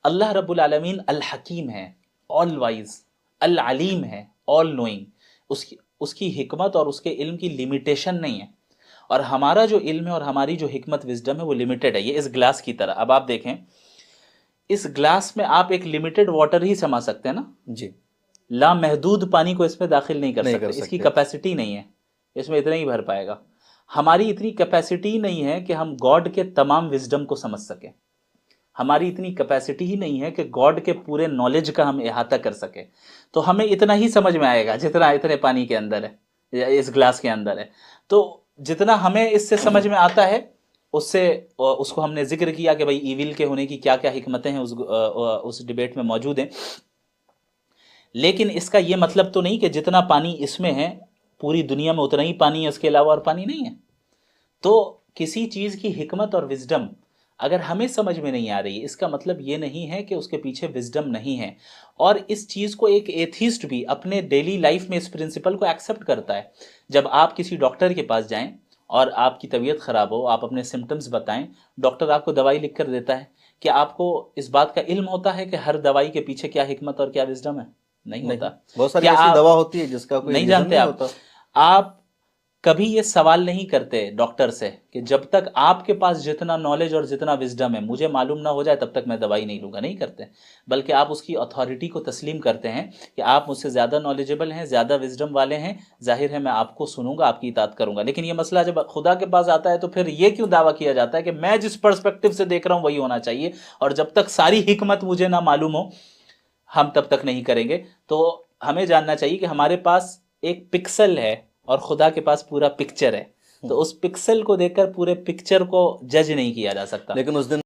अल्लाह रब्बुल आलमीन अल हकीम है, ऑल वाइज, अल अलीम है, ऑल नोइंग। उसकी उसकी हिकमत और उसके इल्म की लिमिटेशन नहीं है। और हमारा जो इल्म है और हमारी जो हिकमत विजडम है वो लिमिटेड है। ये इस ग्लास की तरह, अब आप देखें इस ग्लास में आप एक लिमिटेड वाटर ही समा सकते हैं ना जी, लामहदूद पानी को इसमें दाखिल नहीं कर नहीं सकते, कर इसकी सकते। कैपेसिटी नहीं है, इसमें इतना ही भर पाएगा। हमारी इतनी कैपेसिटी नहीं है कि हम गॉड के तमाम विजडम को समझ सकें। हमारी इतनी कैपेसिटी ही नहीं है कि गॉड के पूरे नॉलेज का हम अहाता कर सके। तो हमें इतना ही समझ में आएगा जितना इतने पानी के अंदर है या इस ग्लास के अंदर है। तो जितना हमें इससे समझ में आता है उससे उसको हमने जिक्र किया कि भाई ईविल के होने की क्या क्या हिकमतें हैं उस डिबेट में मौजूद हैं। लेकिन इसका ये मतलब तो नहीं कि जितना पानी इसमें है पूरी दुनिया में उतना ही पानी है, उसके अलावा और पानी नहीं है। तो किसी चीज़ की हिकमत और विजडम अगर हमें समझ में नहीं आ रही है, इसका मतलब ये नहीं है कि उसके पीछे विजडम नहीं है। और इस चीज़ को एक एथिस्ट भी अपने डेली लाइफ में इस प्रिंसिपल को एक्सेप्ट करता है। जब आप किसी डॉक्टर के पास जाएं और आपकी तबीयत ख़राब हो, आप अपने सिम्टम्स बताएं, डॉक्टर आपको दवाई लिख कर देता है। क्या आपको इस बात का इल्म होता है कि हर दवाई के पीछे क्या हिकमत और क्या विजडम है? नहीं नहीं, होता। बहुत सारी क्या ऐसी आप दवा होती है जिसका कोई नहीं रीजन जानते? नहीं होता। आप कभी ये सवाल नहीं करते डॉक्टर से कि जब तक आपके पास जितना नॉलेज और जितना विजडम है मुझे मालूम ना हो जाए तब तक मैं दवाई नहीं लूंगा, नहीं करते। बल्कि आप उसकी अथॉरिटी को तस्लीम करते हैं कि आप मुझसे ज़्यादा नॉलेजेबल हैं, ज़्यादा विजडम वाले हैं, जाहिर है मैं आपको सुनूंगा, आपकी इताअत करूंगा। लेकिन ये मसला जब खुदा के पास आता है तो फिर ये क्यों दावा किया जाता है कि मैं जिस पर्सपेक्टिव से देख रहा हूँ वही होना चाहिए, और जब तक सारी हिकमत मुझे ना मालूम हो हम तब तक नहीं करेंगे। तो हमें जानना चाहिए कि हमारे पास एक पिक्सल है और खुदा के पास पूरा पिक्चर है। तो उस पिक्सल को देखकर पूरे पिक्चर को जज नहीं किया जा सकता। लेकिन उस दिन